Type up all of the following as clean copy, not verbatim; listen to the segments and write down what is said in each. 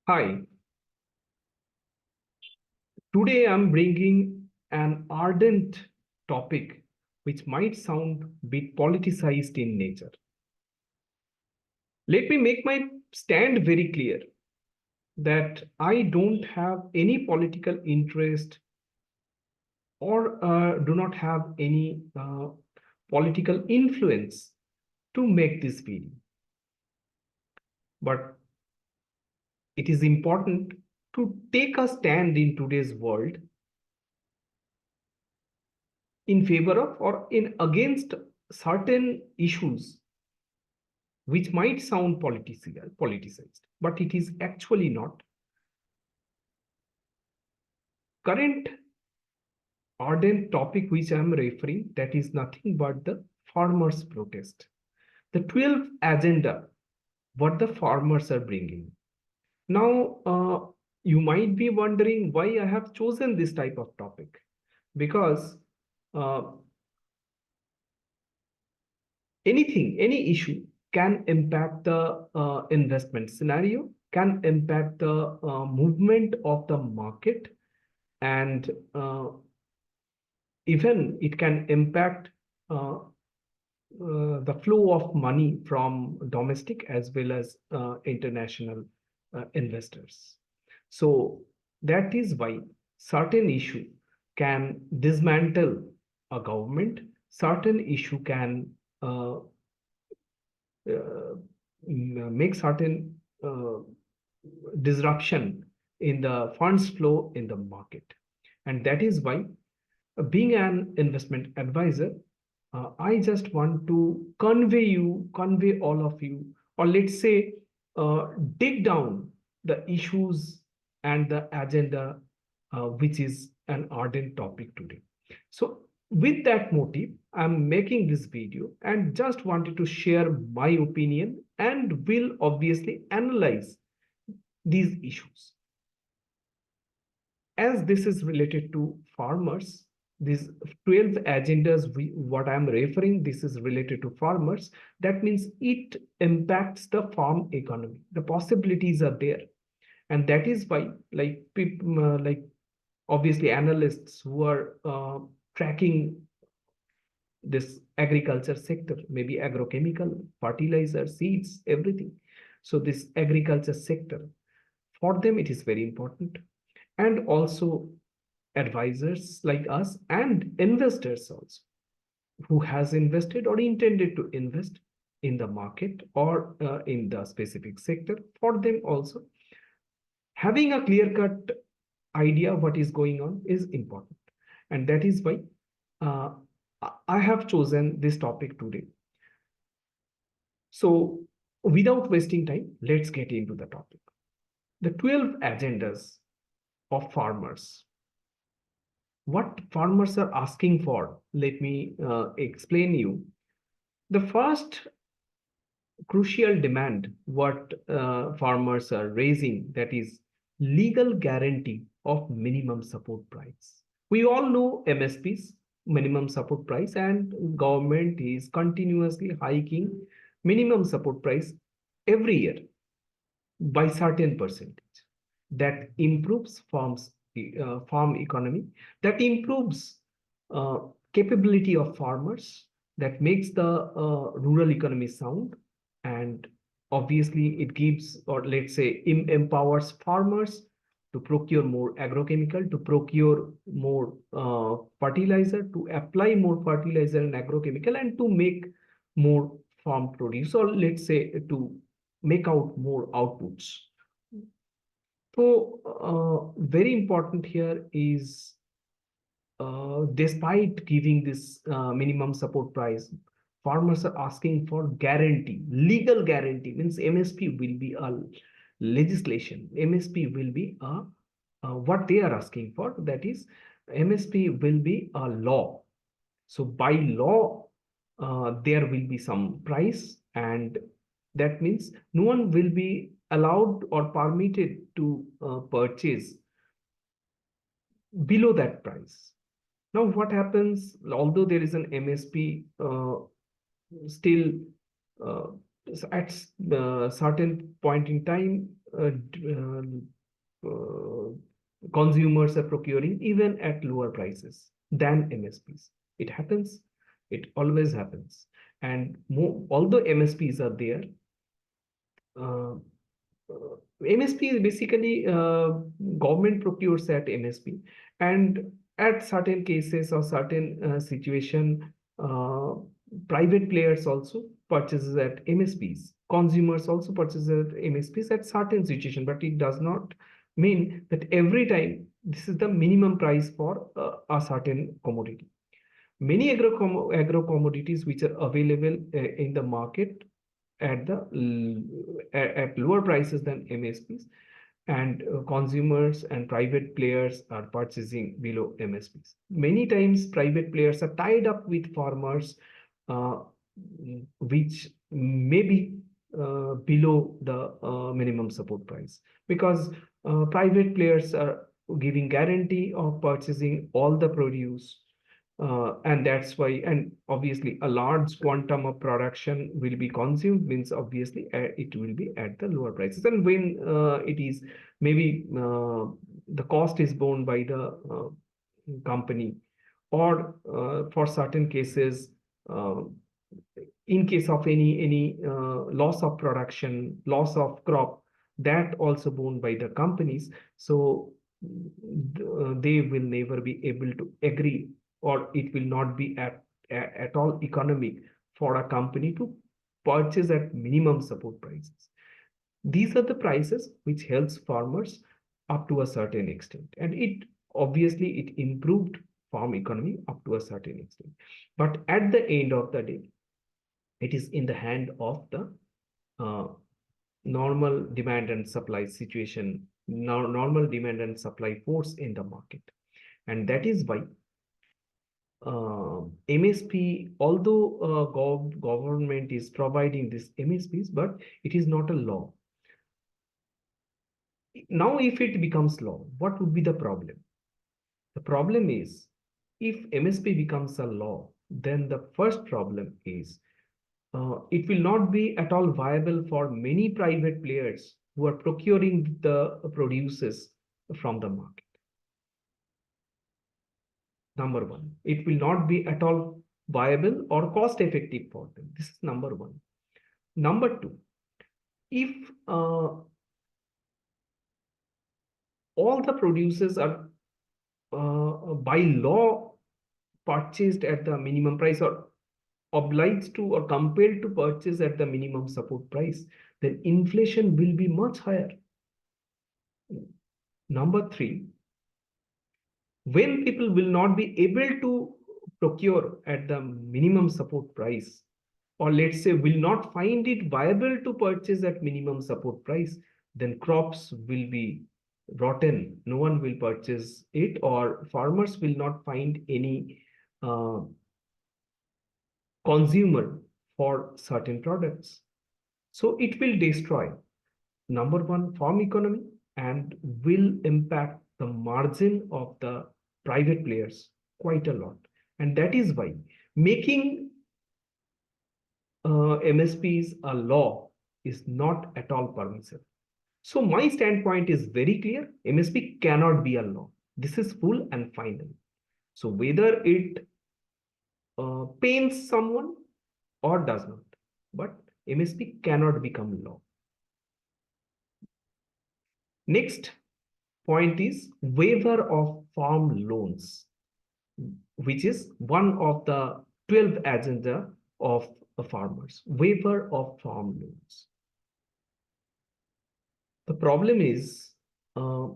Hi, today I'm bringing an ardent topic which might sound a bit politicized in nature. Let me make my stand very clear that I don't have any political interest or do not have any political influence to make this video. But it is important to take a stand in today's world in favor of or in against certain issues which might sound politicized, but it is actually not. Current ardent topic which I am referring, that is nothing but the farmers' protest. The 12th agenda, what the farmers are bringing. Now, you might be wondering why I have chosen this type of topic. Because uh, any issue can impact the investment scenario, can impact the movement of the market, and even it can impact the flow of money from domestic as well as international investors. So that is why certain issue can dismantle a government, certain issue can make certain disruption in the funds flow in the market. And that is why, being an investment advisor, I just want to convey all of you, or let's say, dig down the issues and the agenda, which is an ardent topic today. So with that motive, I'm making this video and just wanted to share my opinion and will obviously analyze these issues. As this is related to farmers, these 12 agendas, what I'm referring, this is related to farmers. That means it impacts the farm economy. The possibilities are there. And that is why, like people, like obviously analysts who are tracking this agriculture sector, maybe agrochemical, fertilizer, seeds, everything. So this agriculture sector, for them, it is very important. And also advisors like us and investors also, who has invested or intended to invest in the market or in the specific sector, for them also, having a clear-cut idea what is going on is important. And that is why uh, I have chosen this topic today. So without wasting time, let's get into the topic. The 12 agendas of farmers. What farmers are asking for, let me explain you. The first crucial demand what farmers are raising, that is legal guarantee of minimum support price. We all know MSPs, minimum support price, and government is continuously hiking minimum support price every year by certain percentage. That improves farm economy, that improves capability of farmers, that makes the rural economy sound, and obviously it gives, or let's say empowers farmers to procure more agrochemical, to procure more fertilizer, to apply more fertilizer and agrochemical, and to make more farm produce, or let's say to make out more outputs. So very important here is, despite giving this minimum support price, farmers are asking for guarantee. Legal guarantee means MSP will be a legislation. MSP will be what they are asking for. That is, MSP will be a law. So by law, there will be some price, and that means no one will be allowed or permitted to purchase below that price. Now, what happens, although there is an MSP, still uh, at certain point in time, consumers are procuring even at lower prices than MSPs. It happens, it always happens. And although MSPs are there, uh, MSP is basically government procures at MSP, and at certain cases or certain situation, private players also purchases at MSPs. Consumers also purchases at MSPs at certain situation, but it does not mean that every time this is the minimum price for a certain commodity. Many agro commodities which are available in the market at at lower prices than MSPs, and consumers and private players are purchasing below MSPs. Many times private players are tied up with farmers, uh, which may be below the minimum support price, because private players are giving guarantee of purchasing all the produce, and that's why, and obviously a large quantum of production will be consumed, means obviously it will be at the lower prices. And when it is maybe the cost is borne by the company, or for certain cases, uh, in case of any loss of production, loss of crop, that also borne by the companies. So they will never be able to agree, or it will not be at all economic for a company to purchase at minimum support prices. These are the prices which helps farmers up to a certain extent, and it obviously it improved farm economy up to a certain extent. But at the end of the day, it is in the hand of the uh, normal demand and supply situation, normal demand and supply force in the market. And that is why MSP, although government is providing this MSPs, but it is not a law. Now, if it becomes law, what would be the problem? The problem is, if MSP becomes a law, then the first problem is it will not be at all viable for many private players who are procuring the produces from the market. Number one, it will not be at all viable or cost effective for them. This is number one. Number two, if all the producers are by law purchased at the minimum price, or obliged to or compelled to purchase at the minimum support price, then inflation will be much higher. Number three, when people will not be able to procure at the minimum support price, or let's say will not find it viable to purchase at minimum support price, then crops will be rotten. No one will purchase it, or farmers will not find any uh, consumer for certain products. So it will destroy, number one, farm economy, and will impact the margin of the private players quite a lot. And that is why making MSPs a law is not at all permissible. So my standpoint is very clear. MSP cannot be a law. This is full and final. So whether it pains someone or does not, but MSP cannot become law. Next point is waiver of farm loans, which is one of the 12 agenda of farmers. Waiver of farm loans. The problem is, uh,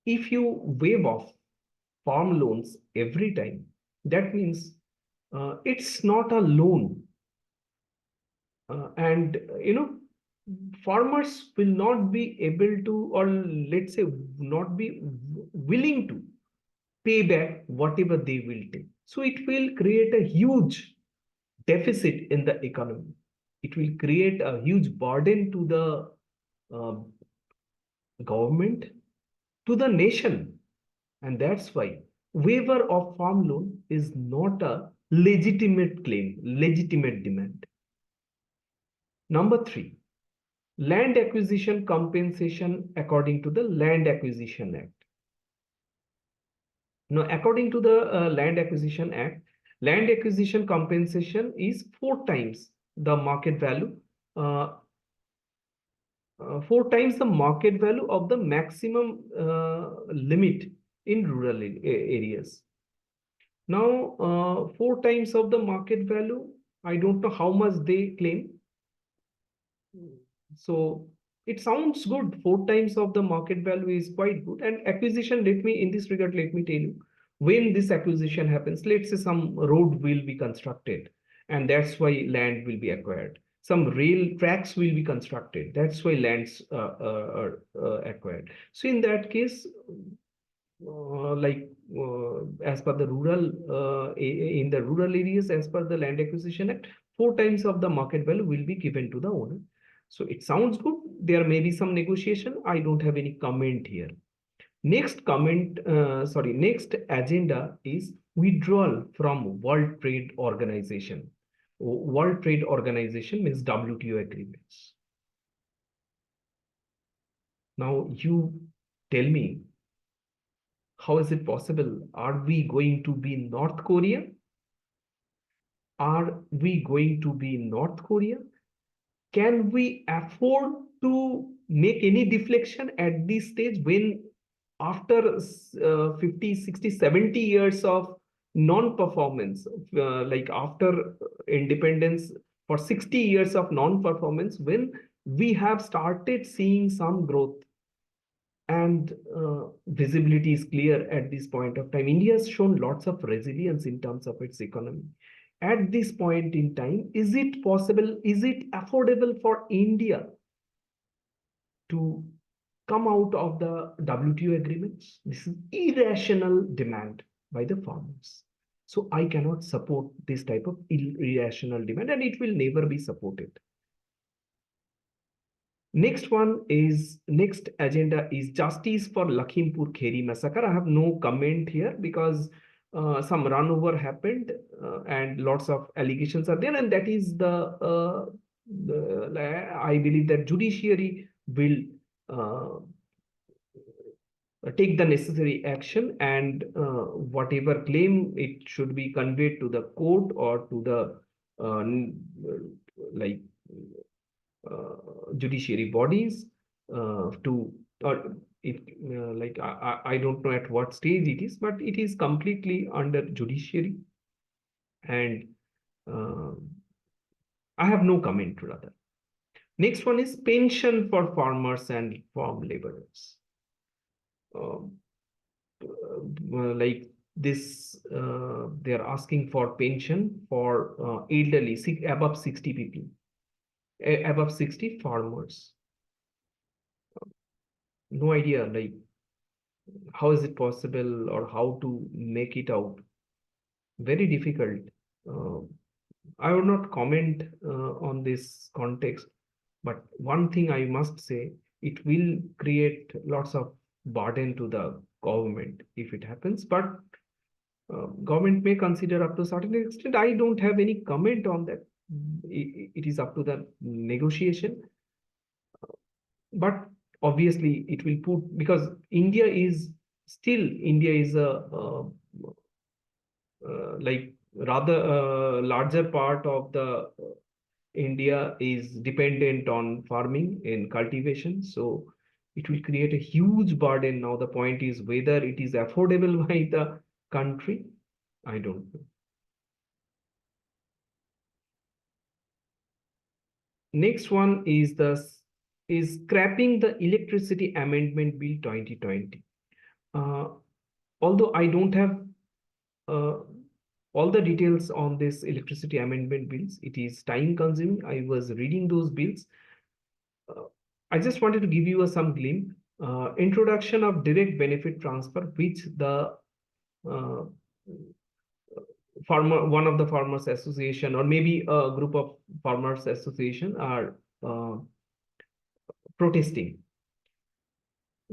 if you waive off farm loans every time, that means it's not a loan. And farmers will not be able to, or let's say not be willing to pay back whatever they will take. So it will create a huge deficit in the economy. It will create a huge burden to the government, to the nation. And that's why waiver of farm loan is not a legitimate claim, legitimate demand. Number three, land acquisition compensation according to the Land Acquisition Act. Now, according to the Land Acquisition Act, land acquisition compensation is 4 times the market value, uh, 4 times the market value of the maximum limit in rural areas. Now, 4 times of the market value, I don't know how much they claim. So it sounds good. 4 times of the market value is quite good. And acquisition, in this regard, let me tell you, when this acquisition happens, let's say some road will be constructed, and that's why land will be acquired. Some rail tracks will be constructed. That's why lands acquired. So in that case, as per the rural, in the rural areas, as per the Land Acquisition Act, 4 times of the market value will be given to the owner. So it sounds good. There may be some negotiation. I don't have any comment here. Next next agenda is withdrawal from World Trade Organization. World Trade Organization means WTO agreements. Now you tell me, how is it possible? Are we going to be North Korea? Are we going to be North Korea? Can we afford to make any deflection at this stage when after 50, 60, 70 years of non-performance, like after independence, for 60 years of non-performance, when we have started seeing some growth and visibility is clear at this point of time. India has shown lots of resilience in terms of its economy. At this point in time, is it possible, is it affordable for India to come out of the WTO agreements? This is irrational demand by the farmers. So I cannot support this type of irrational demand, and it will never be supported. Next agenda is justice for Lakhimpur Kheri massacre. I have no comment here because some runover happened and lots of allegations are there, and that is I believe that judiciary will take the necessary action, and whatever claim, it should be conveyed to the court or to the like judiciary bodies to, or it like I don't know at what stage it is, but it is completely under judiciary, and I have no comment rather. Next one is pension for farmers and farm laborers. Like this, they are asking for pension for elderly, above 60 people, above 60 farmers. No idea, like how is it possible or how to make it out. Very difficult. I would not comment on this context, but one thing I must say, it will create lots of burden to the government if it happens, but government may consider up to a certain extent. I don't have any comment on that. It is up to the negotiation, but obviously it will put, because India is a like rather larger part of the India is dependent on farming and cultivation, so it will create a huge burden. Now the point is whether it is affordable by the country, I don't know. Next one is scrapping the Electricity Amendment Bill 2020. Although I don't have all the details on this electricity amendment bills, it is time consuming. I was reading those bills. I just wanted to give you some glimpse. Introduction of direct benefit transfer, which the one of the farmers association or maybe a group of farmers association are protesting.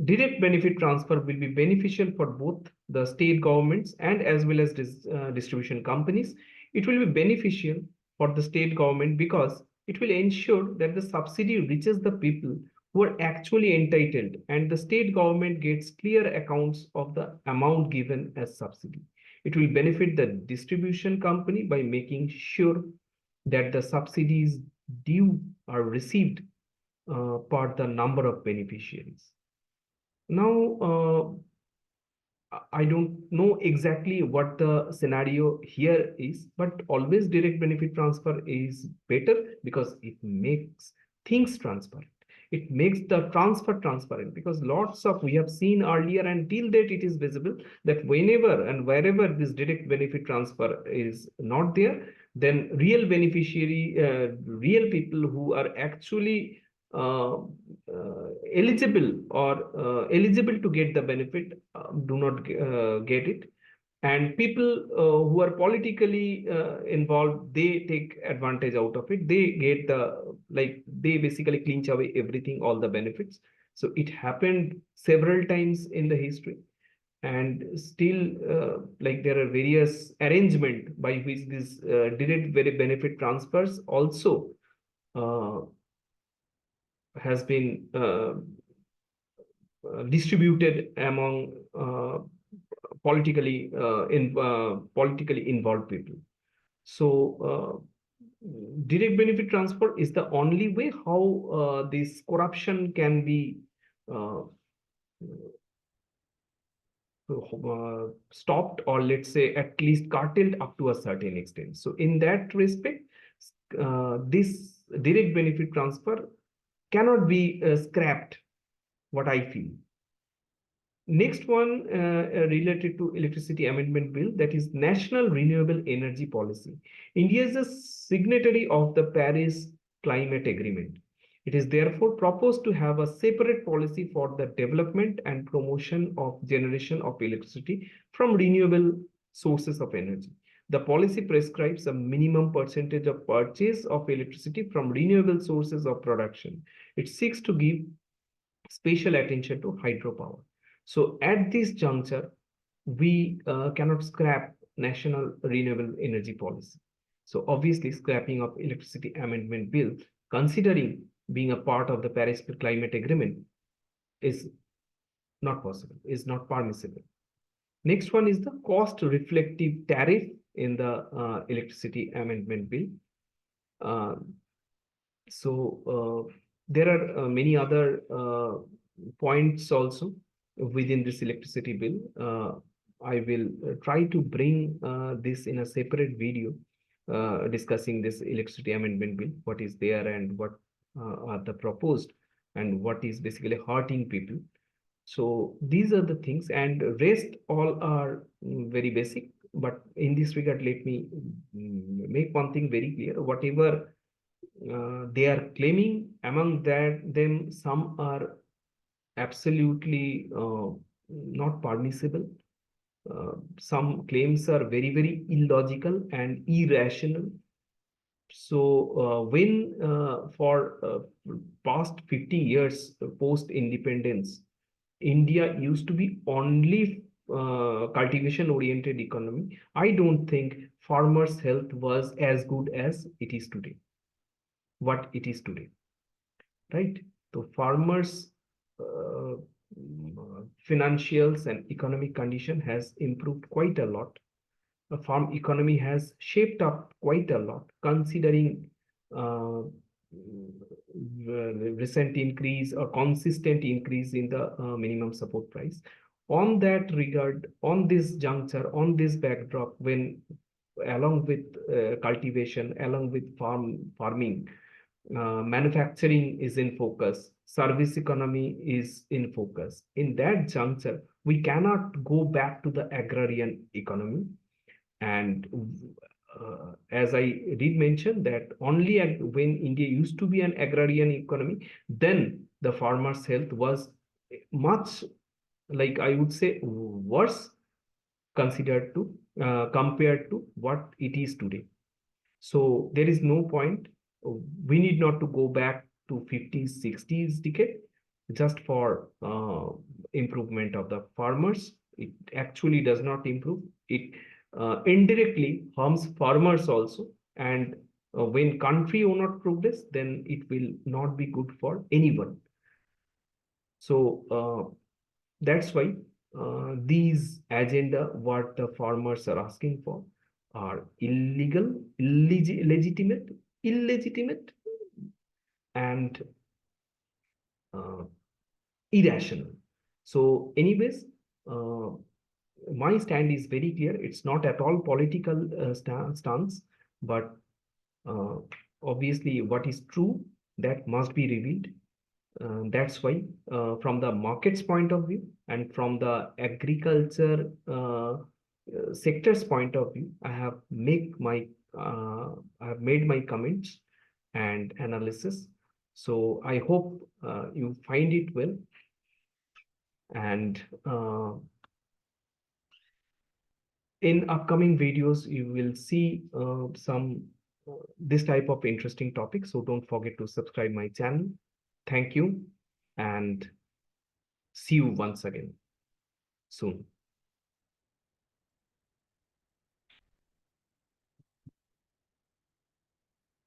Direct benefit transfer will be beneficial for both the state governments and as well as distribution companies. It will be beneficial for the state government because It will ensure that the subsidy reaches the people who are actually entitled, and the state government gets clear accounts of the amount given as subsidy. It will benefit the distribution company by making sure that the subsidies due are received per the number of beneficiaries. Now, I don't know exactly what the scenario here is, but always direct benefit transfer is better because it makes things transparent. It makes the transfer transparent because lots of we have seen earlier and till date it is visible that whenever and wherever this direct benefit transfer is not there, then real beneficiary, real people who are actually uh, eligible to get the benefit do not get it, and people who are politically involved, they take advantage out of it, they get the, like, they basically clinch away everything, all the benefits. So it happened several times in the history, and still like there are various arrangement by which this direct very benefit transfers also uh, has been distributed among politically involved people. So direct benefit transfer is the only way how this corruption can be uh, stopped, or let's say at least curtailed up to a certain extent. So in that respect, this direct benefit transfer cannot be scrapped, what I feel. Next one related to electricity amendment bill, that is national renewable energy policy. India is a signatory of the Paris climate agreement. It is therefore proposed to have a separate policy for the development and promotion of generation of electricity from renewable sources of energy. The policy prescribes a minimum percentage of purchase of electricity from renewable sources of production. It seeks to give special attention to hydropower. So at this juncture, we cannot scrap national renewable energy policy. So obviously, scrapping of electricity amendment bill, considering being a part of the Paris climate agreement, is not possible, is not permissible. Next one is the cost reflective tariff in the electricity amendment bill. Uh, so there are many other points also within this electricity bill. I will try to bring this in a separate video discussing this electricity amendment bill, what is there and what are the proposed and what is basically hurting people. So these are the things, and rest all are very basic. But in this regard, let me make one thing very clear. Whatever they are claiming, among that them some are absolutely not permissible. Some claims are very illogical and irrational. So when for past 50 years post independence, India used to be only cultivation oriented economy, I don't think farmers health was as good as it is today, what it is today, right? So farmers financials and economic condition has improved quite a lot. The farm economy has shaped up quite a lot, considering uh, recent increase or consistent increase in the minimum support price. On that regard, on this juncture, on this backdrop, when along with cultivation, along with farming, manufacturing is in focus, service economy is in focus. In that juncture, we cannot go back to the agrarian economy. And as I did mention that only when India used to be an agrarian economy, then the farmer's health was much, like I would say, worse considered to compared to what it is today. So there is no point. We need not to go back to 50s, 60s decade just for improvement of the farmers. It actually does not improve. It indirectly harms farmers also. And When country will not progress, then it will not be good for anyone. So that's why these agenda what the farmers are asking for are illegal, illegitimate, and uh, irrational. So, anyways, uh, my stand is very clear. It's not at all political stance, but uh, obviously, what is true that must be revealed. That's why, from the market's point of view and from the agriculture sector's point of view, I have made my comments and analysis. So I hope you find it well, and in upcoming videos you will see some this type of interesting topics. So don't forget to subscribe my channel. Thank you, and see you once again soon.